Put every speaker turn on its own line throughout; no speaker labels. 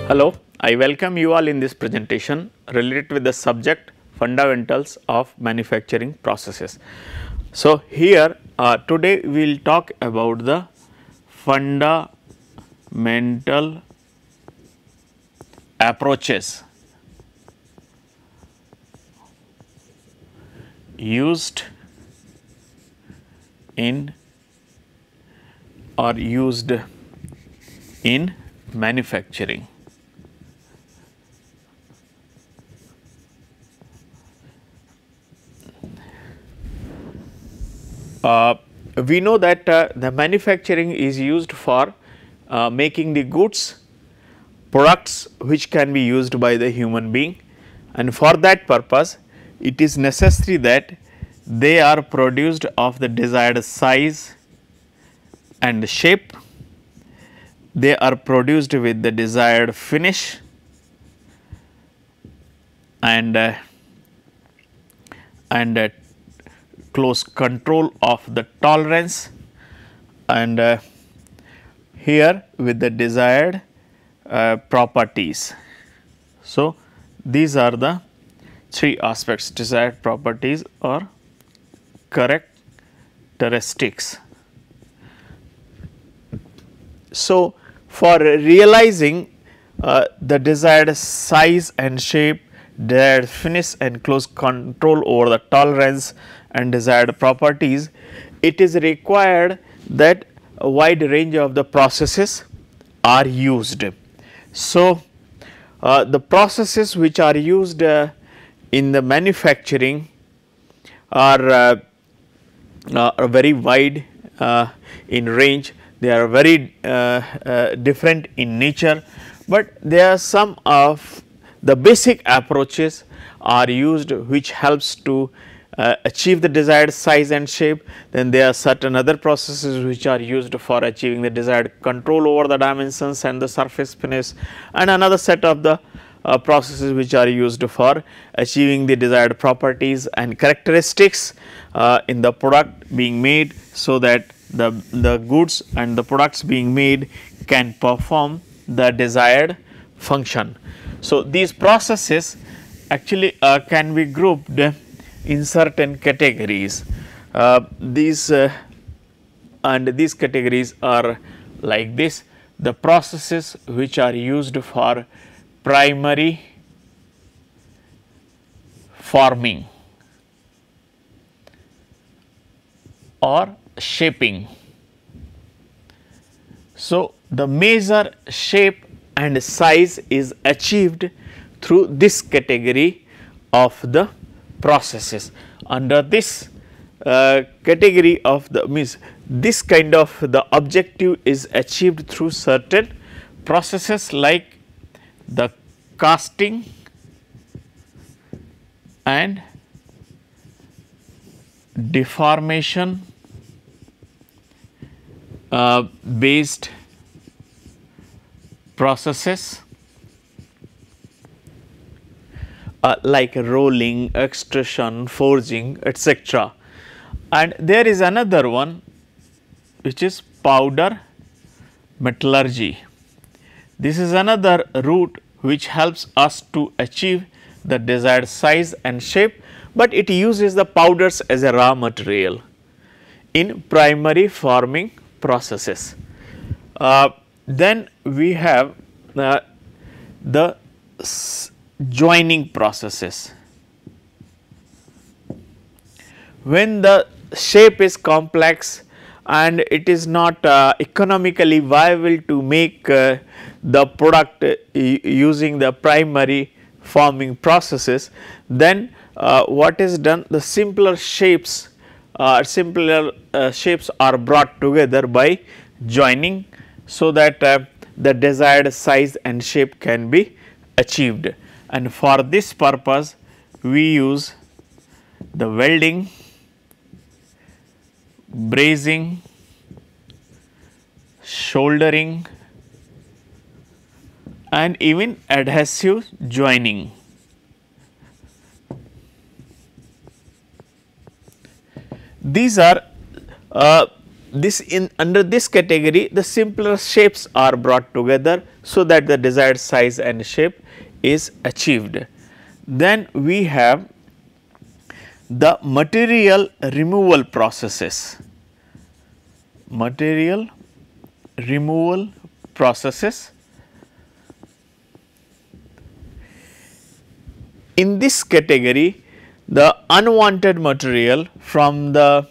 Hello, I welcome you all in this presentation related with the subject fundamentals of manufacturing processes. So, here today we will talk about the fundamental approaches used in manufacturing. We know that the manufacturing is used for making the goods, products which can be used by the human being, and for that purpose it is necessary that they are produced of the desired size and shape, they are produced with the desired finish and close control of the tolerance, and here with the desired properties. So, these are the three aspects: desired properties or characteristics. So, for realizing the desired size and shape, desired finish and close control over the tolerance and desired properties, it is required that a wide range of the processes are used. So, the processes which are used in the manufacturing are very wide in range, they are very different in nature, but there are some of the basic approaches are used which helps to achieve the desired size and shape. Then there are certain other processes which are used for achieving the desired control over the dimensions and the surface finish, and another set of the processes which are used for achieving the desired properties and characteristics in the product being made, so that the goods and the products being made can perform the desired function. So, these processes actually can be grouped in certain categories. These categories are like this: the processes which are used for primary forming or shaping. So, the measure, shape and size is achieved through this category of the processes. Under this category of the means, this kind of the objective is achieved through certain processes like the casting and deformation based processes like rolling, extrusion, forging, etc. And there is another one which is powder metallurgy. This is another route which helps us to achieve the desired size and shape, but it uses the powders as a raw material in primary forming processes. Then we have the joining processes. When the shape is complex and it is not economically viable to make the product using the primary forming processes, then what is done, the simpler shapes are brought together by joining, so that the desired size and shape can be achieved. And for this purpose we use the welding, brazing, soldering and even adhesive joining. These are under this category the simpler shapes are brought together so that the desired size and shape is achieved. Then we have the material removal processes. Material removal processes. In this category, the unwanted material from the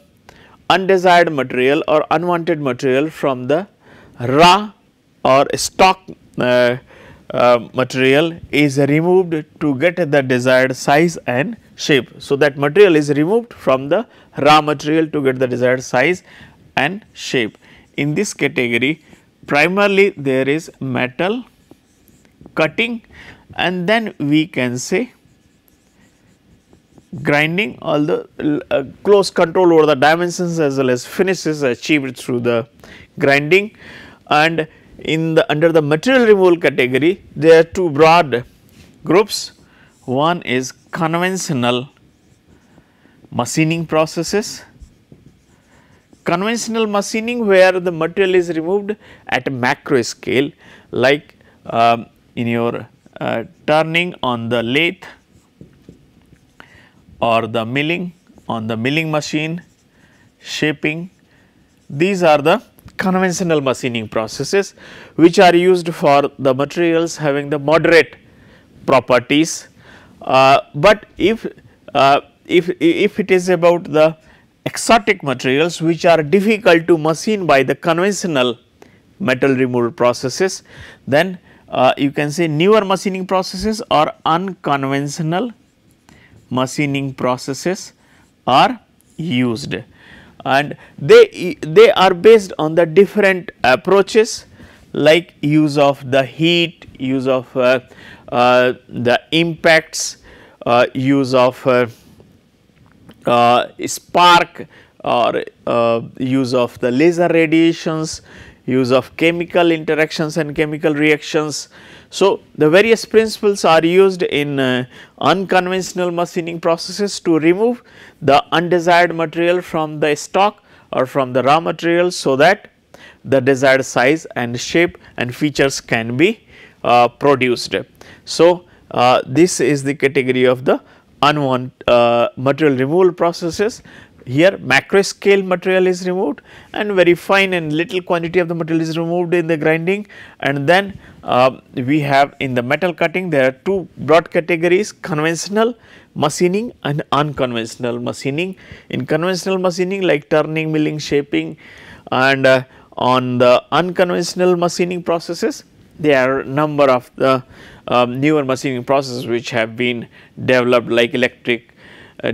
undesired material or unwanted material from the raw or stock material is removed to get the desired size and shape. So, that material is removed from the raw material to get the desired size and shape. In this category, primarily there is metal cutting, and then we can say grinding. All the close control over the dimensions as well as finishes achieved through the grinding. And in the under the material removal category, there are two broad groups. One is conventional machining processes. Conventional machining, where the material is removed at macro scale, like in your turning on the lathe or the milling on the milling machine, shaping. These are the conventional machining processes which are used for the materials having the moderate properties. But if it is about the exotic materials which are difficult to machine by the conventional metal removal processes, then you can say newer machining processes or unconventional machining processes are used, and they are based on the different approaches, like use of the heat, use of the impacts, use of spark, or use of the laser radiations, use of chemical interactions and chemical reactions. So, the various principles are used in unconventional machining processes to remove the undesired material from the stock or from the raw material, so that the desired size and shape and features can be produced. So, this is the category of the unwanted material removal processes. Here macro scale material is removed and very fine and little quantity of the material is removed in the grinding. And then we have in the metal cutting, there are two broad categories: conventional machining and unconventional machining. In conventional machining, like turning, milling, shaping, and on the unconventional machining processes, there are number of the newer machining processes which have been developed, like electric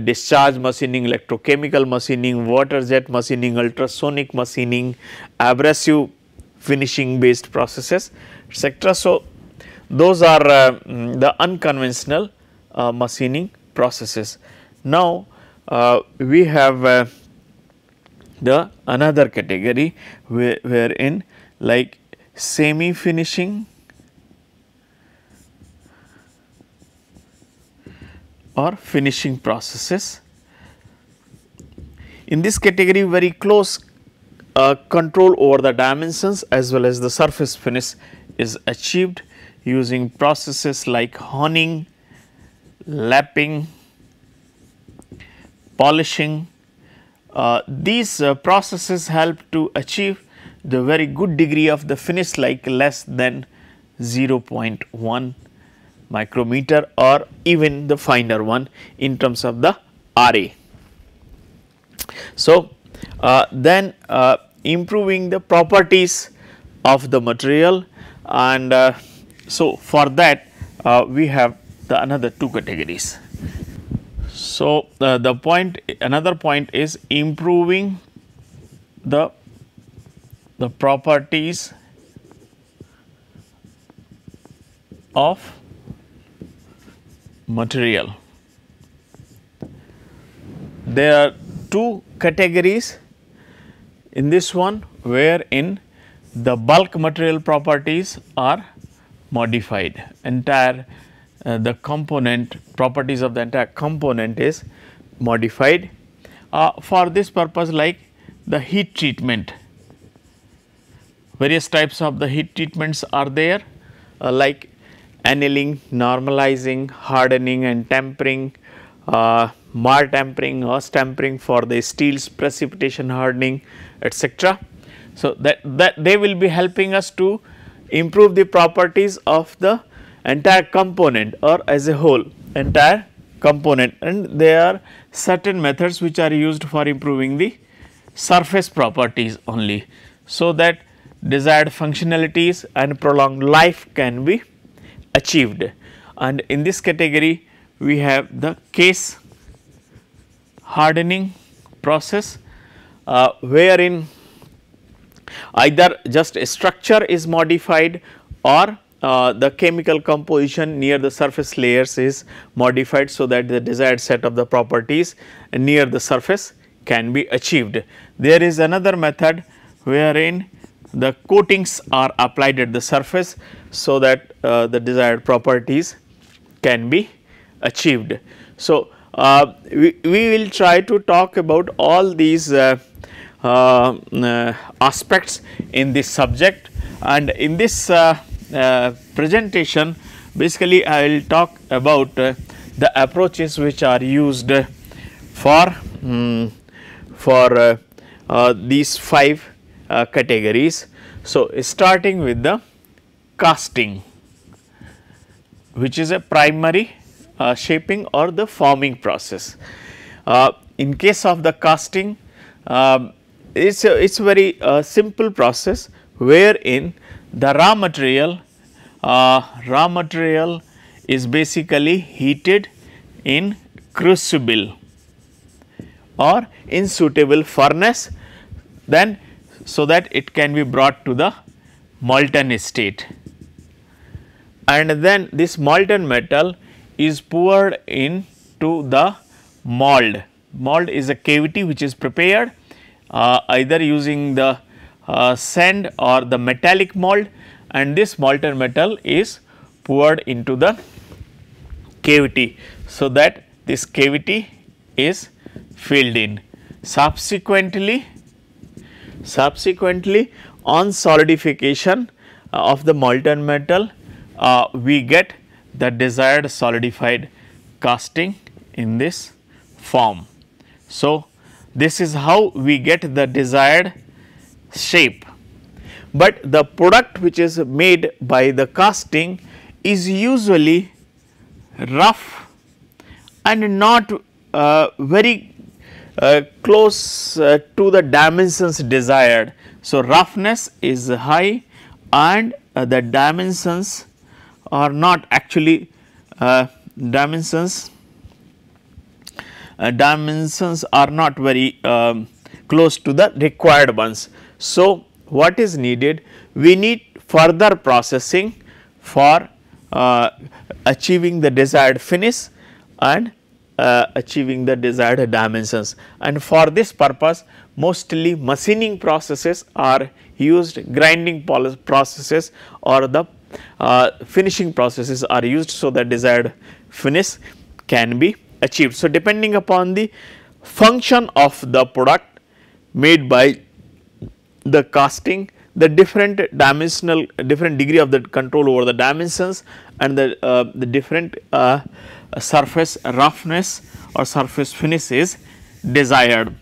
discharge machining, electrochemical machining, water jet machining, ultrasonic machining, abrasive finishing based processes, etc. So, those are the unconventional machining processes. Now, we have the another category wherein like semi finishing or finishing processes. In this category, very close control over the dimensions as well as the surface finish is achieved using processes like honing, lapping, polishing. These processes help to achieve the very good degree of the finish, like less than 0.1 micrometer or even the finer one in terms of the RA. So, then improving the properties of the material, and so for that we have the another two categories. So, the point, another point is improving the properties of material. There are two categories in this one, wherein the bulk material properties are modified. Entire the component properties of the entire component is modified for this purpose, like the heat treatment various types of the heat treatments are there, like annealing, normalizing, hardening and tempering, mar tempering or stampering for the steel's precipitation hardening, etc. So, that they will be helping us to improve the properties of the entire component or as a whole entire component, and there are certain methods which are used for improving the surface properties only, so that desired functionalities and prolonged life can be achieved. And in this category we have the case hardening process, wherein either just a structure is modified or the chemical composition near the surface layers is modified, so that the desired set of the properties near the surface can be achieved. There is another method wherein the coatings are applied at the surface, so that the desired properties can be achieved. So, we will try to talk about all these aspects in this subject, and in this presentation basically I will talk about the approaches which are used for these 5 categories. So, starting with the casting, which is a primary shaping or the forming process. In case of the casting, it's a very simple process, wherein the raw material is basically heated in crucible or in suitable furnace, then so that it can be brought to the molten state, and then this molten metal is poured into the mold. Mold is a cavity which is prepared either using the sand or the metallic mold, and this molten metal is poured into the cavity, so that this cavity is filled in. Subsequently on solidification of the molten metal, we get the desired solidified casting in this form. So, this is how we get the desired shape, but the product which is made by the casting is usually rough and not very close to the dimensions desired. So, roughness is high and the dimensions are not actually dimensions are not very close to the required ones. So, what is needed? We need further processing for achieving the desired finish and achieving the desired dimensions, and for this purpose mostly machining processes are used, grinding processes or the finishing processes are used, so that desired finish can be achieved. So, depending upon the function of the product made by the casting, the different degree of the control over the dimensions and the different surface roughness or surface finish is desired.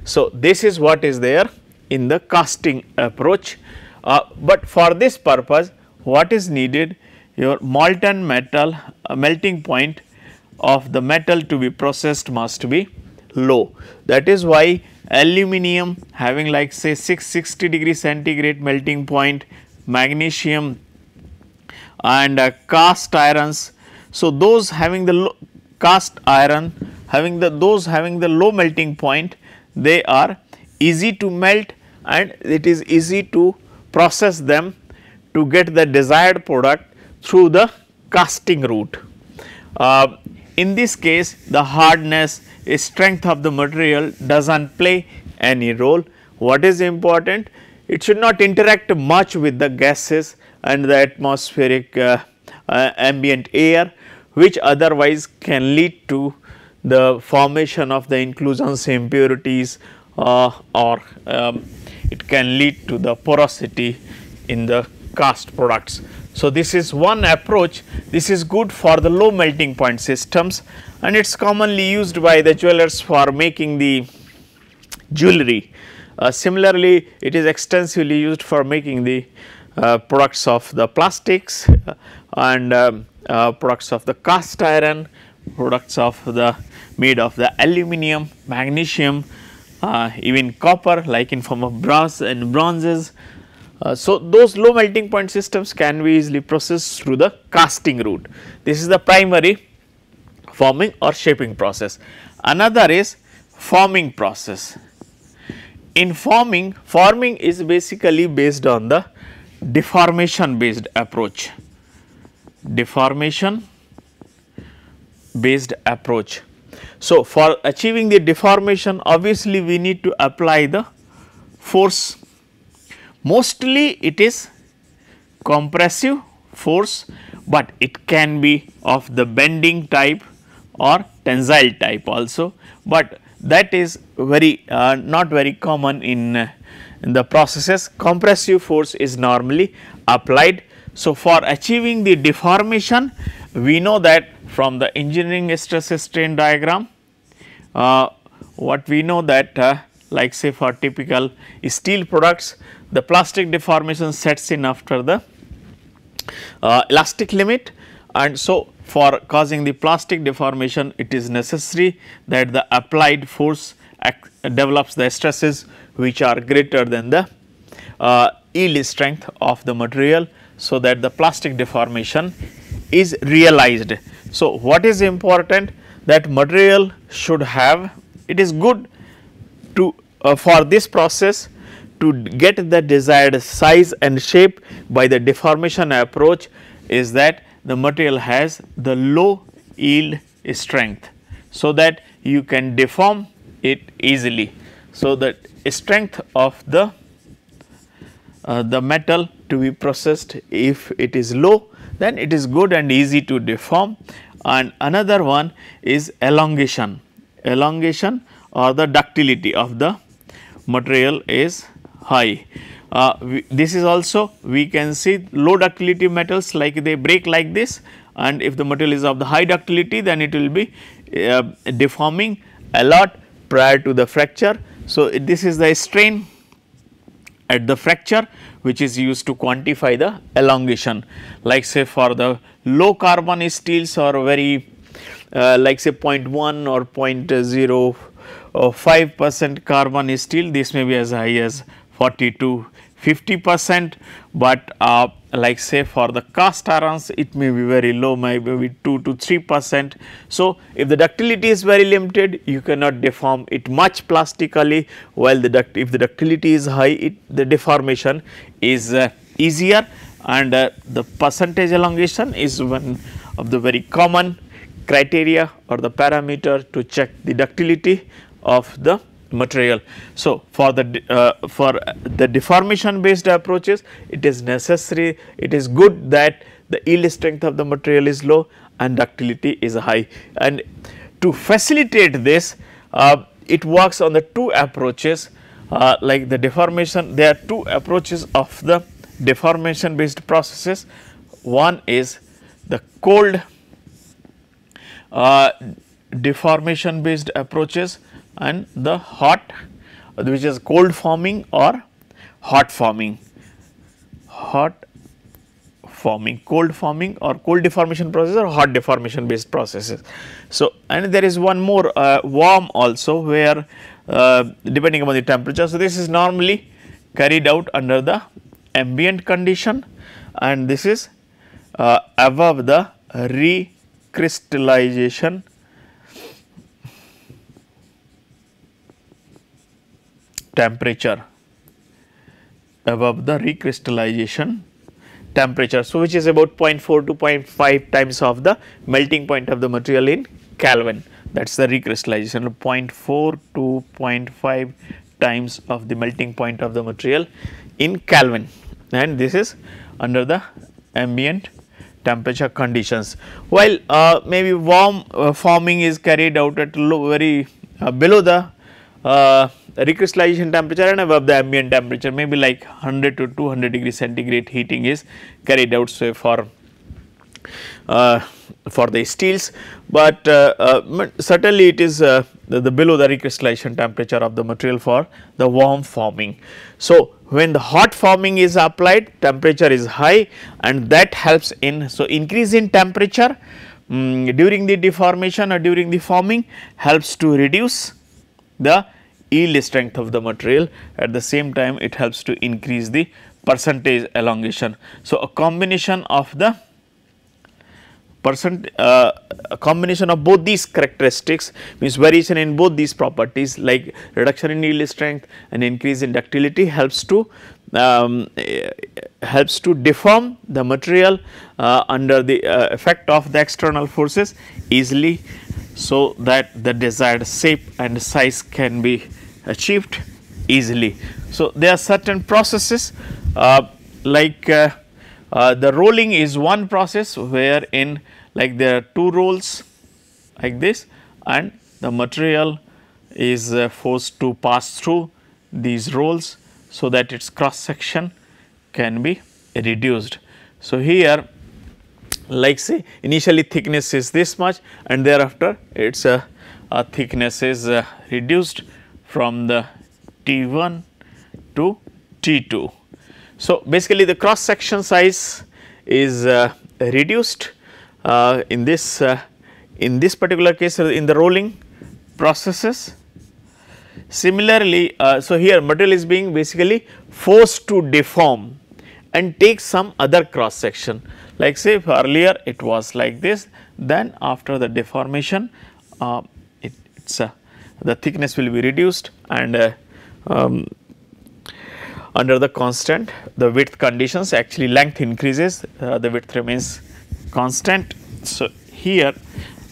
So, this is what is there in the casting approach, but for this purpose what is needed? Your molten metal melting point of the metal to be processed must be low. That is why aluminum having like say 660 degree centigrade melting point, magnesium and cast irons. So, those having the cast iron having the low melting point, they are easy to melt and it is easy to process them to get the desired product through the casting route. In this case, the hardness, strength of the material does not play any role. What is important? It should not interact much with the gases and the atmospheric ambient air, which otherwise can lead to the formation of the inclusions, impurities or it can lead to the porosity in the cast products. So, this is one approach. This is good for the low melting point systems, and it is commonly used by the jewelers for making the jewelry. Similarly, it is extensively used for making the products of the plastics and products of the cast iron, products of the made of the aluminum, magnesium, even copper, like in form of brass and bronzes. So, those low melting point systems can be easily processed through the casting route. This is the primary forming or shaping process. Another is forming process. In forming is basically based on the deformation based approach. Deformation based approach. So, for achieving the deformation, obviously we need to apply the force. Mostly it is compressive force, but it can be of the bending type or tensile type also, but that is very not very common in the processes. Compressive force is normally applied. So, for achieving the deformation, we know that from the engineering stress strain diagram, what we know that like say for typical steel products, the plastic deformation sets in after the elastic limit, and so for causing the plastic deformation, it is necessary that the applied force develops the stresses which are greater than the yield strength of the material, so that the plastic deformation is realized. So, what is important, that material should have, it is good to for this process to get the desired size and shape by the deformation approach, is that the material has the low yield strength, so that you can deform it easily. So, that strength of the metal to be processed, if it is low, then it is good and easy to deform. And another one is elongation. Elongation or the ductility of the material is high. This is also, we can see low ductility metals, like they break like this, and if the material is of the high ductility, then it will be deforming a lot prior to the fracture. So, this is the strain at the fracture which is used to quantify the elongation, like say for the low carbon steels or very like say 0.1 or 0.05% carbon steel, this may be as high as 40 to 50%, but like say for the cast irons, it may be very low, maybe 2 to 3%. So, if the ductility is very limited, you cannot deform it much plastically, while if the ductility is high, the deformation is easier, and the percentage elongation is one of the very common criteria or the parameter to check the ductility of the material. So, for the deformation based approaches, it is necessary, it is good that the yield strength of the material is low and ductility is high. And to facilitate this, it works on the two approaches, like the deformation. There are two approaches of the deformation based processes. One is the cold deformation based approaches, and the hot, which is cold forming or hot forming. Hot forming, cold forming or cold deformation process or hot deformation based processes. So, and there is one more warm also, where depending upon the temperature. So, this is normally carried out under the ambient condition, and this is above the recrystallization temperature, above the recrystallization temperature. So, which is about 0.4 to 0.5 times of the melting point of the material in Kelvin, that is the recrystallization, 0.4 to 0.5 times of the melting point of the material in Kelvin, and this is under the ambient temperature conditions. While maybe warm forming is carried out at low, very below the recrystallization temperature and above the ambient temperature, maybe like 100 to 200 degree centigrade heating is carried out, say for the steels, but certainly it is the below the recrystallization temperature of the material for the warm forming. So, when the hot forming is applied, temperature is high, and that helps in, so increase in temperature during the deformation or during the forming helps to reduce the yield strength of the material. At the same time, it helps to increase the percentage elongation. So, a combination of the a combination of both these characteristics means variation in both these properties, like reduction in yield strength and increase in ductility helps to deform the material under the effect of the external forces easily, so that the desired shape and size can be achieved easily. So, there are certain processes like the rolling is one process wherein like there are two rolls like this, and the material is forced to pass through these rolls, so that its cross section can be reduced. So, here like say initially thickness is this much, and thereafter its thickness is reduced from the T1 to T2. So, basically the cross section size is reduced in this particular case in the rolling processes. Similarly, so here material is being basically forced to deform and take some other cross section, like say if earlier it was like this, then after the deformation the thickness will be reduced, and under the constant the width conditions, actually length increases, the width remains constant. So, here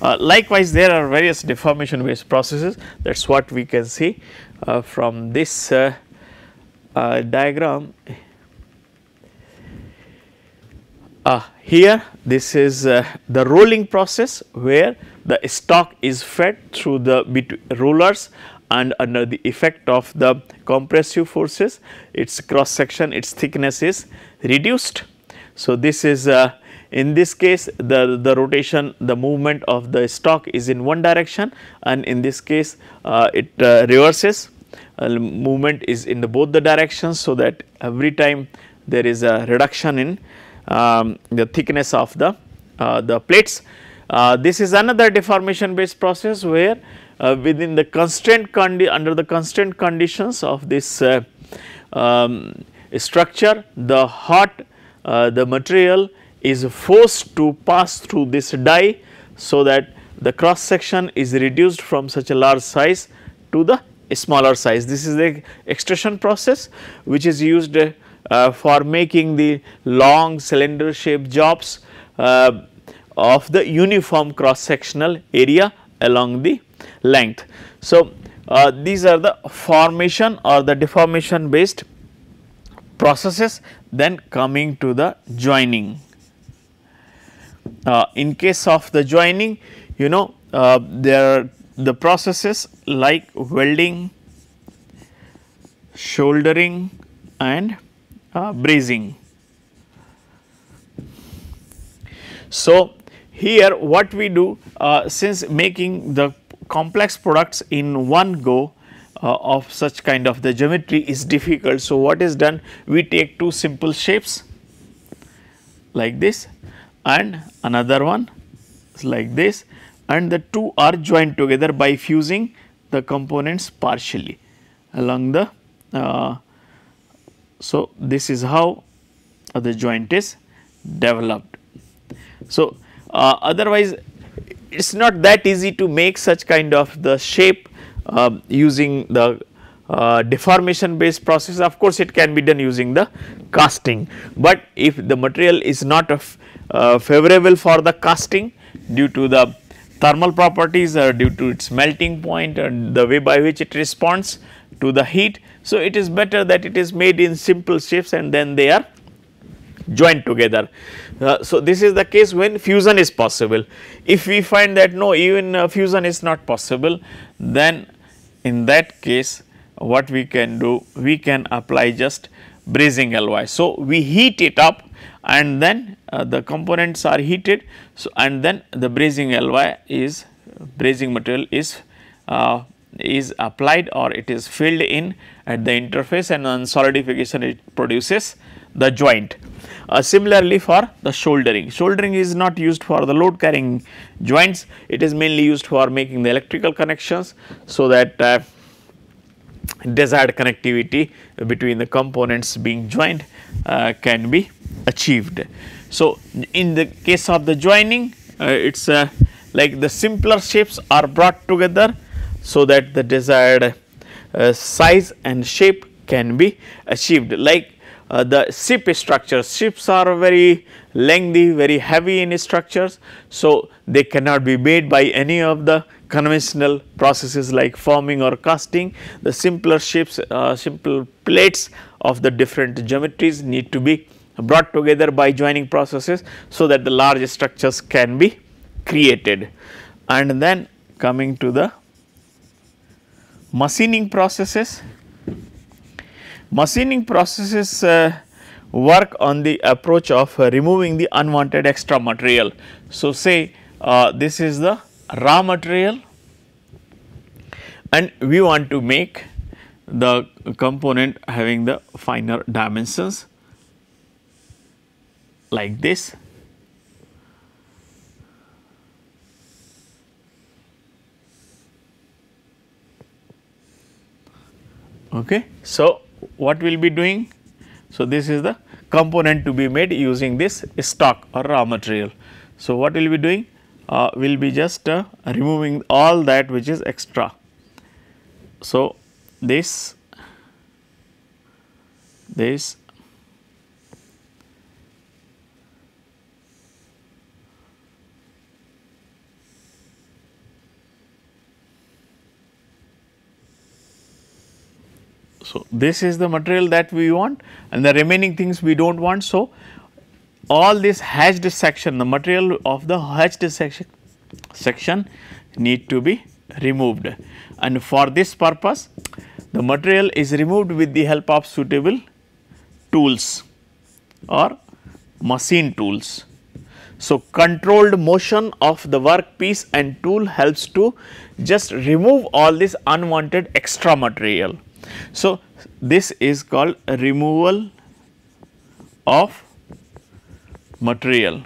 likewise there are various deformation based processes, that is what we can see from this diagram. Here this is the rolling process, where the stock is fed through the rollers, and under the effect of the compressive forces its cross section, its thickness is reduced. So, this is in this case the rotation, the movement of the stock is in one direction, and in this case it reverses, movement is in both the directions, so that every time there is a reduction in the thickness of the plates. This is another deformation based process, where within the constraint under the constraint conditions of this structure, the material is forced to pass through this die, so that the cross section is reduced from such a large size to the smaller size. This is the extrusion process, which is used for making the long cylinder shaped jobs of the uniform cross sectional area along the length. So, these are the formation or the deformation based processes. Then coming to the joining. In case of the joining, you know, there are the processes like welding, soldering and brazing. So, here what we do, since making the complex products in one go of such kind of the geometry is difficult. So, what is done, we take two simple shapes like this and another one like this, and the two are joined together by fusing the components partially along the so this is how the joint is developed. So, otherwise it is not that easy to make such kind of the shape using the deformation based process. Of course, it can be done using the casting, but if the material is not favorable for the casting due to the thermal properties or due to its melting point and the way by which it responds to the heat. So, it is better that it is made in simple shapes and then they are joined together. So, this is the case when fusion is possible. If we find that no, even fusion is not possible, then in that case what we can do, we can apply just brazing alloy. So, we heat it up and then the components are heated. So, and then the brazing alloy is brazing material is applied or it is filled in at the interface, and on solidification it produces the joint. Similarly, for the shouldering is not used for the load carrying joints, it is mainly used for making the electrical connections, so that desired connectivity between the components being joined can be achieved. So, in the case of the joining, it is like the simpler shapes are brought together, so that the desired size and shape can be achieved. Like the ship structures, ships are very lengthy, very heavy in structures. So, they cannot be made by any of the conventional processes like forming or casting. The simpler shapes, simple plates of the different geometries need to be brought together by joining processes, so that the large structures can be created. And then coming to the machining processes. Machining processes work on the approach of removing the unwanted extra material. So, say this is the raw material and we want to make the component having the finer dimensions like this. Okay. So, what we will be doing? So, this is the component to be made using this stock or raw material. So, what we will be doing? We will be just removing all that which is extra. So, this So, this is the material that we want and the remaining things we do not want. So, all this hatched section, the material of the hatched section need to be removed, and for this purpose the material is removed with the help of suitable tools or machine tools. So, controlled motion of the workpiece and tool helps to just remove all this unwanted extra material. So, this is called removal of material.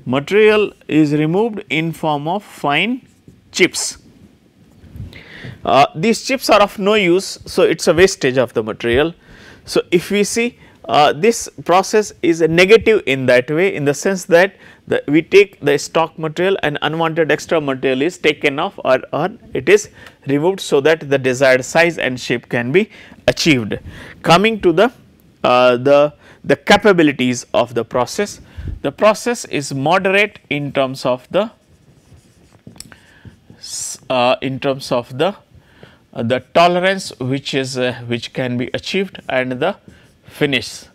Material is removed in form of fine chips. These chips are of no use, so it is a wastage of the material. So, if we see this process is a negative in that way, in the sense that we take the stock material and unwanted extra material is taken off or it is removed, so that the desired size and shape can be achieved. Coming to the capabilities of the process is moderate in terms of the tolerance which can be achieved, and the finish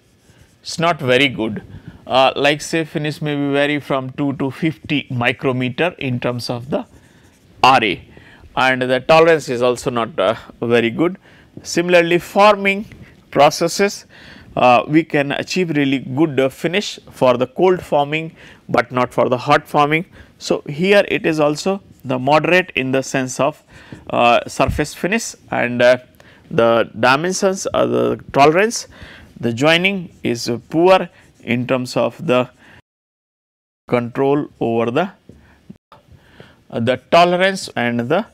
is not very good. Like say finish may be vary from 2 to 50 micrometer in terms of the RA, and the tolerance is also not very good. Similarly, forming processes we can achieve really good finish for the cold forming, but not for the hot forming. So, here it is also the moderate in the sense of surface finish, and the dimensions or the tolerance, the joining is poor in terms of the control over the tolerance, and the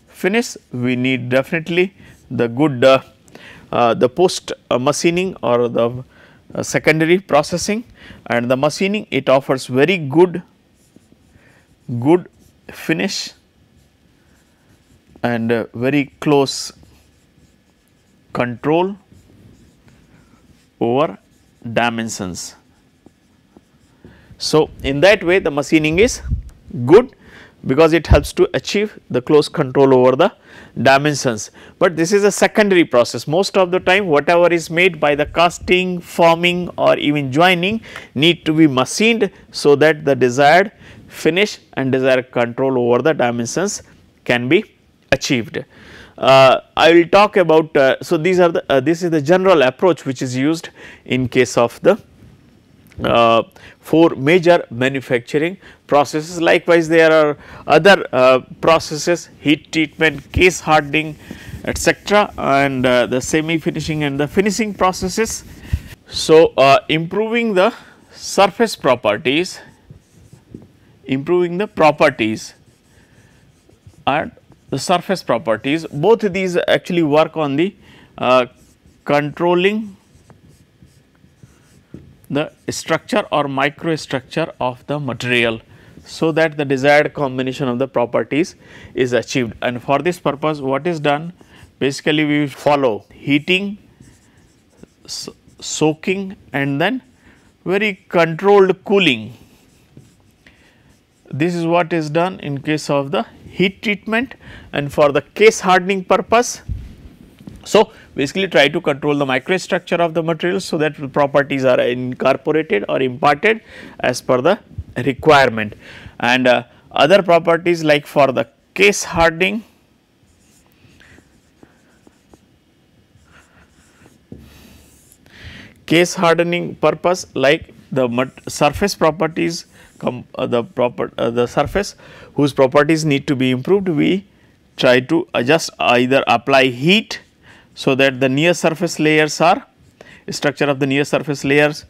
finish we need definitely the good the post machining or the secondary processing, and the machining it offers very good finish and very close control over dimensions. So, in that way the machining is good because it helps to achieve the close control over the dimensions, but this is a secondary process. Most of the time whatever is made by the casting, forming or even joining need to be machined, so that the desired finish and desired control over the dimensions can be achieved. I will talk about, so these are the this is the general approach which is used in case of the 4 major manufacturing processes. Likewise, there are other processes, heat treatment, case hardening, etc., and the semi finishing and the finishing processes. So, improving the surface properties, improving the properties and the surface properties, both these actually work on the controlling the structure or microstructure of the material, so that the desired combination of the properties is achieved. And for this purpose, what is done? Basically, we follow heating, soaking, and then very controlled cooling. This is what is done in case of the heat treatment. And for the case hardening purpose, so basically try to control the microstructure of the material, so that the properties are incorporated or imparted as per the requirement. And other properties, like for the case hardening, purpose, like the surface properties, the surface whose properties need to be improved, we try to adjust, either apply heat, so that the near surface layers are, structure of the near surface layers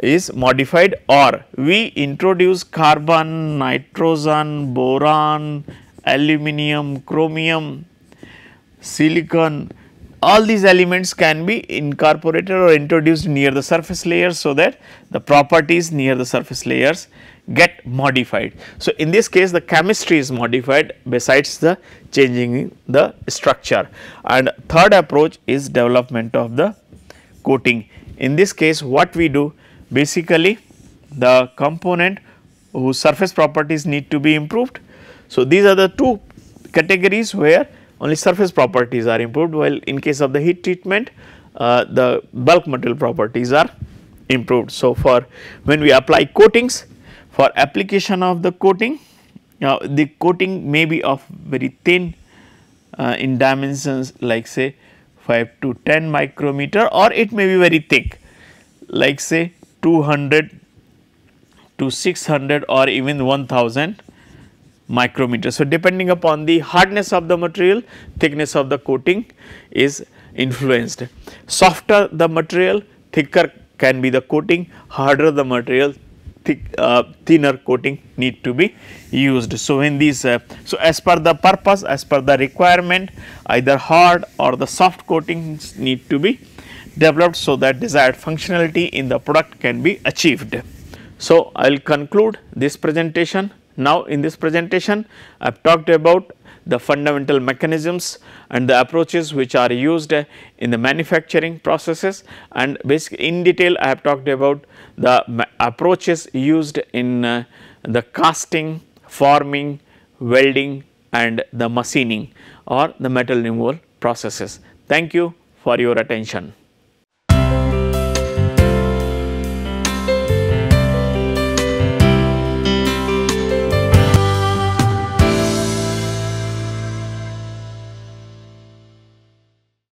is modified, or we introduce carbon, nitrogen, boron, aluminum, chromium, silicon. All these elements can be incorporated or introduced near the surface layers, so that the properties near the surface layers get modified. So, in this case, the chemistry is modified besides the changing the structure. And third approach is development of the coating. In this case, what we do, basically the component whose surface properties need to be improved. So, these are the 2 categories where only surface properties are improved, while in case of the heat treatment, the bulk material properties are improved. So, for when we apply coatings, for application of the coating, the coating may be of very thin in dimensions, like say 5 to 10 micrometer, or it may be very thick, like say 200 to 600 or even 1000 micrometer. So, depending upon the hardness of the material, thickness of the coating is influenced. Softer the material, thicker can be the coating; harder the material, thinner coating need to be used. So, when these so as per the purpose, as per the requirement, either hard or the soft coatings need to be developed, so that desired functionality in the product can be achieved. So, I will conclude this presentation. Now, in this presentation, I have talked about the fundamental mechanisms and the approaches which are used in the manufacturing processes, and basically in detail I have talked about the approaches used in the casting, forming, welding, and the machining or the metal removal processes. Thank you for your attention.